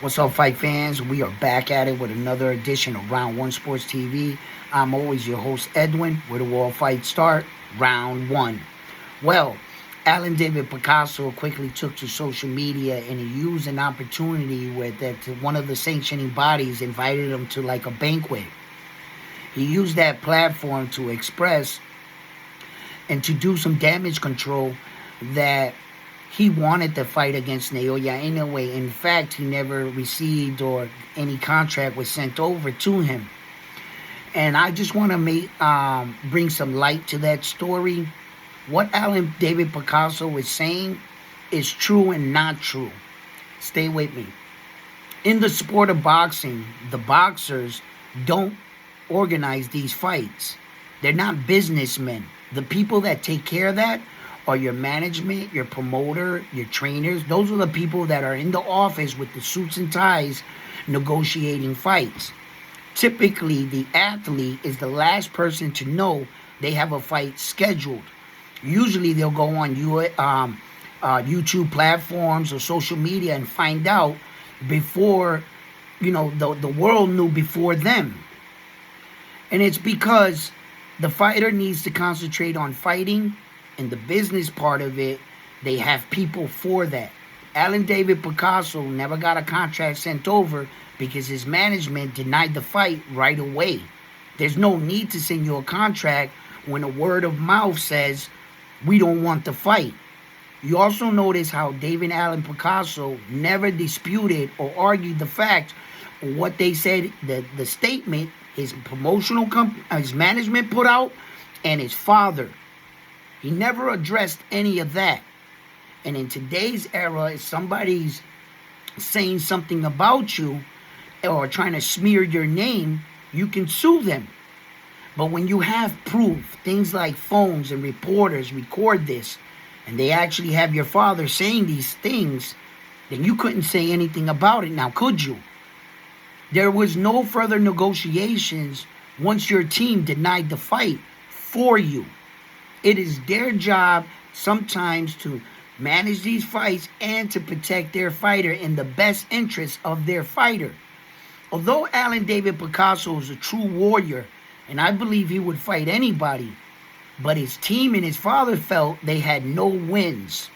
What's up, fight fans? We are back at it with another edition of Round 1 Sports TV. I'm always your host, Edwin. Where do all fights start? Round 1. Well, Alan David Picasso quickly took to social media and he used an opportunity with that one of the sanctioning bodies invited him to like a banquet. He used that platform to express and to do some damage control that he wanted to fight against Naoya Inoue. In fact, he never received or any contract was sent over to him. And I just want to bring some light to that story. What Alan David Picasso is saying is true and not true. Stay with me. In the sport of boxing, the boxers don't organize these fights. They're not businessmen. The people that take care of that are your management, your promoter, your trainers. Those are the people that are in the office with the suits and ties negotiating fights. Typically, the athlete is the last person to know they have a fight scheduled. Usually, they'll go on YouTube platforms or social media and find out before, the world knew before them. And it's because the fighter needs to concentrate on fighting. In the business part of it, they have people for that. Alan David Picasso never got a contract sent over because his management denied the fight right away. There's no need to send you a contract when a word of mouth says, we don't want the fight. You also notice how David Alan Picasso never disputed or argued the fact of what they said, the statement his promotional his management put out and his father. He never addressed any of that. And in today's era, if somebody's saying something about you or trying to smear your name, you can sue them. But when you have proof, things like phones and reporters record this, and they actually have your father saying these things, then you couldn't say anything about it now, could you? There was no further negotiations once your team denied the fight for you. It is their job sometimes to manage these fights and to protect their fighter in the best interest of their fighter. Although Alan David Picasso is a true warrior, and I believe he would fight anybody, but his team and his father felt they had no wins.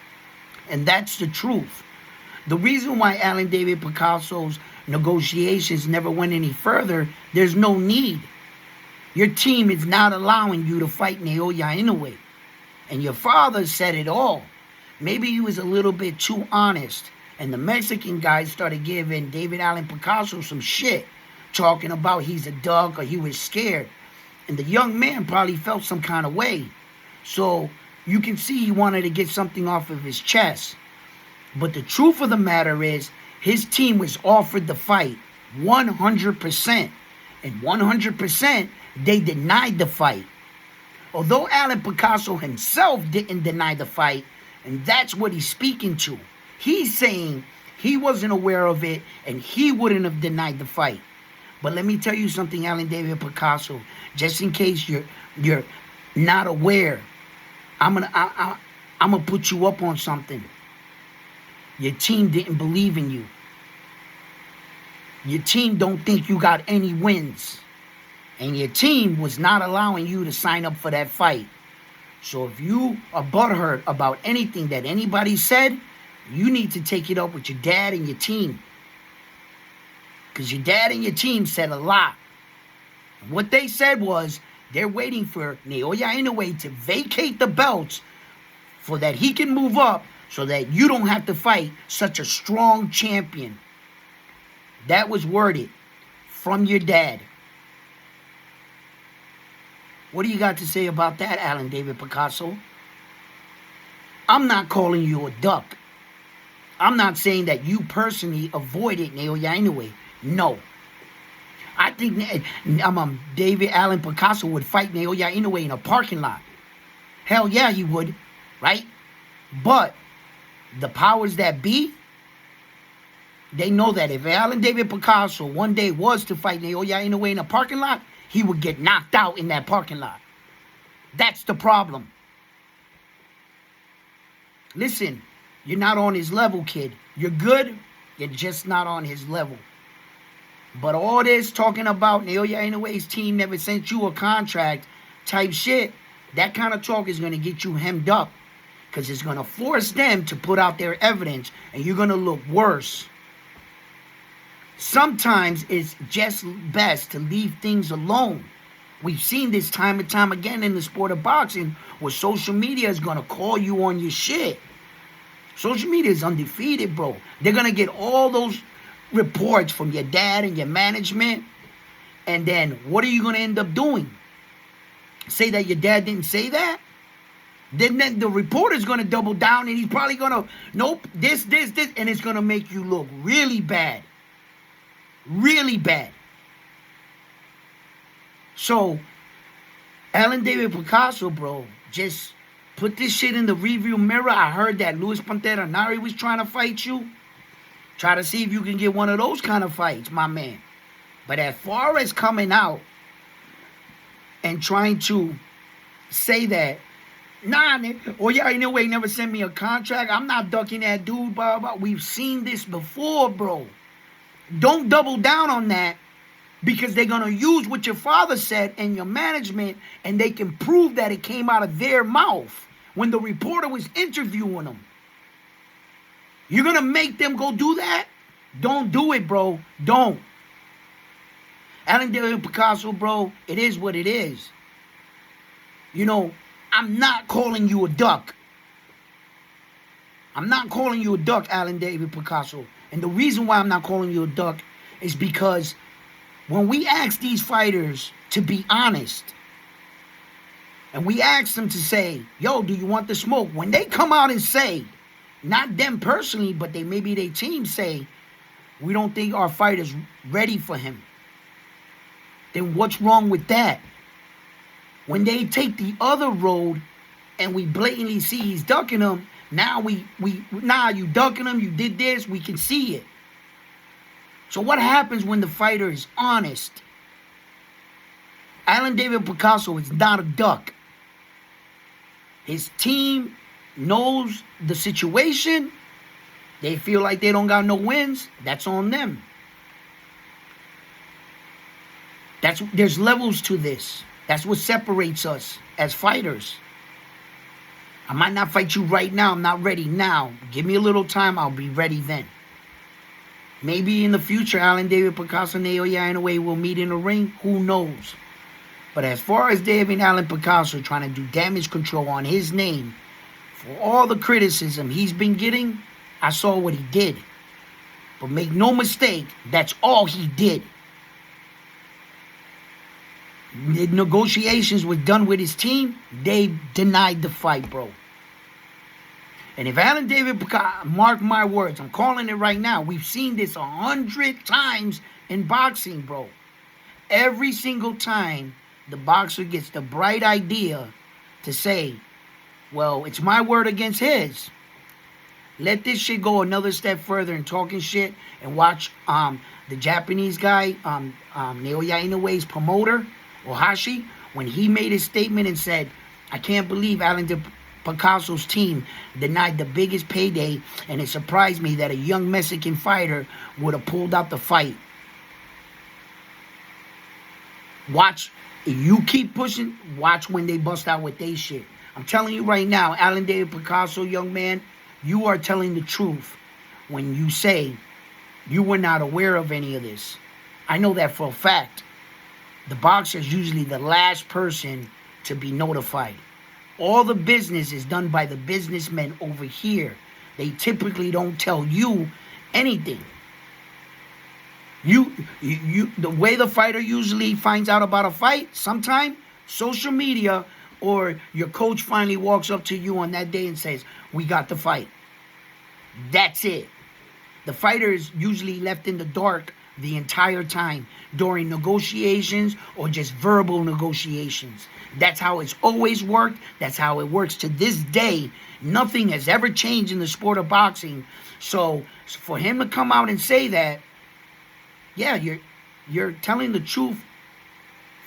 And that's the truth. The reason why Alan David Picasso's negotiations never went any further, there's no need. Your team is not allowing you to fight Naoya Inoue. And your father said it all. Maybe he was a little bit too honest. And the Mexican guys started giving David Alan Picasso some shit, talking about he's a duck or he was scared. And the young man probably felt some kind of way. So you can see he wanted to get something off of his chest. But the truth of the matter is, his team was offered the fight 100%. And 100%, they denied the fight. Although Alan Picasso himself didn't deny the fight, and that's what he's speaking to. He's saying he wasn't aware of it and he wouldn't have denied the fight. But let me tell you something, Alan David Picasso, just in case you're not aware, I'm gonna put you up on something. Your team didn't believe in you. Your team don't think you got any wins. And your team was not allowing you to sign up for that fight. So if you are butthurt about anything that anybody said, you need to take it up with your dad and your team. Because your dad and your team said a lot. And what they said was they're waiting for Naoya Inoue to vacate the belts so that he can move up so that you don't have to fight such a strong champion. That was worded from your dad. What do you got to say about that, Alan David Picasso? I'm not calling you a duck. I'm not saying that you personally avoided Naoya Inoue. No. I think David Alan Picasso would fight Naoya Inoue in a parking lot. Hell yeah, he would, right? But the powers that be, they know that if Alan David Picasso one day was to fight Naoya Inoue in a parking lot, he would get knocked out in that parking lot. That's the problem. Listen, you're not on his level, kid. You're good. You're just not on his level. But all this talking about Naoya Inoue's team never sent you a contract type shit, that kind of talk is going to get you hemmed up. Because it's going to force them to put out their evidence, and you're going to look worse. Sometimes it's just best to leave things alone. We've seen this time and time again in the sport of boxing, where social media is going to call you on your shit. Social media is undefeated, bro. They're going to get all those reports from your dad and your management, and then what are you going to end up doing? Say that your dad didn't say that? Then the reporter's going to double down, and he's probably going to, nope, this, and it's going to make you look really bad. Really bad. So, Alan David Picasso, bro, just put this shit in the review mirror. I heard that Luis Pantera Nari was trying to fight you. Try to see if you can get one of those kind of fights, my man. But as far as coming out and trying to say that, nah, Naoya Inoue never sent me a contract, I'm not ducking that dude, blah, blah. We've seen this before, bro. Don't double down on that, because they're going to use what your father said and your management, and they can prove that it came out of their mouth when the reporter was interviewing them. You're going to make them go do that? Don't do it, bro. Don't. Alan David Picasso, bro, it is what it is. You know, I'm not calling you a duck. I'm not calling you a duck, Alan David Picasso. And the reason why I'm not calling you a duck is because when we ask these fighters to be honest, and we ask them to say, yo, do you want the smoke? When they come out and say, not them personally, but they maybe their team say, we don't think our fighter's ready for him, then what's wrong with that? When they take the other road and we blatantly see he's ducking them, now you ducking him, you did this, we can see it. So what happens when the fighter is honest? Alan David Picasso is not a duck. His team knows the situation. They feel like they don't got no wins. That's on them. There's levels to this. That's what separates us as fighters. I might not fight you right now. I'm not ready now. Give me a little time. I'll be ready then. Maybe in the future, Alan David Picasso and Naoya Inoue will meet in the ring. Who knows? But as far as David Alan Picasso trying to do damage control on his name, for all the criticism he's been getting, I saw what he did. But make no mistake, that's all he did. The negotiations were done with his team. They denied the fight, bro. And if Alan David Picasso, mark my words, I'm calling it right now. We've seen this 100 times in boxing, bro. Every single time the boxer gets the bright idea to say, well, it's my word against his. Let this shit go another step further and talking shit, and watch the Japanese guy, Naoya Inoue's promoter, Ohashi, when he made his statement and said, I can't believe Alan Picasso's team denied the biggest payday, and it surprised me that a young Mexican fighter would have pulled out the fight. Watch, if you keep pushing, watch when they bust out with they shit. I'm telling you right now, Alan David Picasso, young man, you are telling the truth when you say you were not aware of any of this. I know that for a fact. The boxer is usually the last person to be notified. All the business is done by the businessmen over here. They typically don't tell you anything. The way the fighter usually finds out about a fight, sometime social media or your coach finally walks up to you on that day and says, we got the fight. That's it. The fighter is usually left in the dark the entire time during negotiations or just verbal negotiations. That's how it's always worked. That's how it works to this day. Nothing has ever changed in the sport of boxing. So for him to come out and say that, yeah, you're telling the truth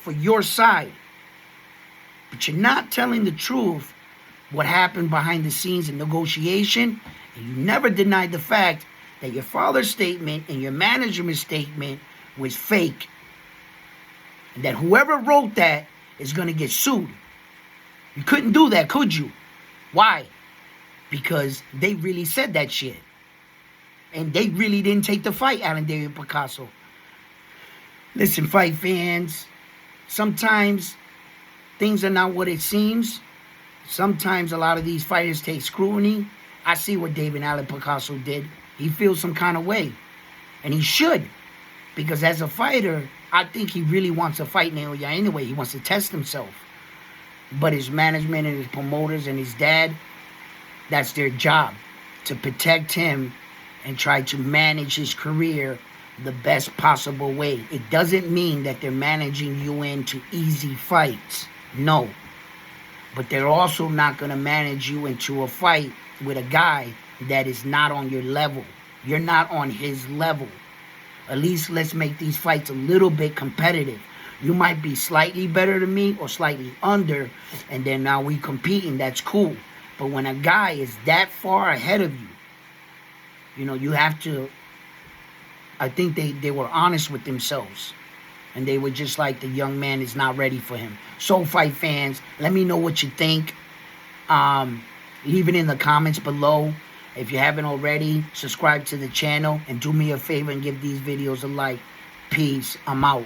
for your side. But you're not telling the truth what happened behind the scenes in negotiation. And you never denied the fact that your father's statement and your management's statement was fake. And that whoever wrote that is going to get sued. You couldn't do that, could you? Why? Because they really said that shit. And they really didn't take the fight, Alan David Picasso. Listen, fight fans, sometimes things are not what it seems. Sometimes a lot of these fighters take scrutiny. I see what David Alan Picasso did. He feels some kind of way. And he should. Because as a fighter, I think he really wants to fight Naoya anyway. He wants to test himself. But his management and his promoters and his dad, that's their job. To protect him and try to manage his career the best possible way. It doesn't mean that they're managing you into easy fights. No. But they're also not going to manage you into a fight with a guy that is not on your level. You're not on his level. At least let's make these fights a little bit competitive. You might be slightly better than me or slightly under, and then now we competing. That's cool. But when a guy is that far ahead of you, you know, you have to... I think they were honest with themselves. And they were just like, the young man is not ready for him. So, fight fans, let me know what you think. Leave it in the comments below. If you haven't already, subscribe to the channel. And do me a favor and give these videos a like. Peace. I'm out.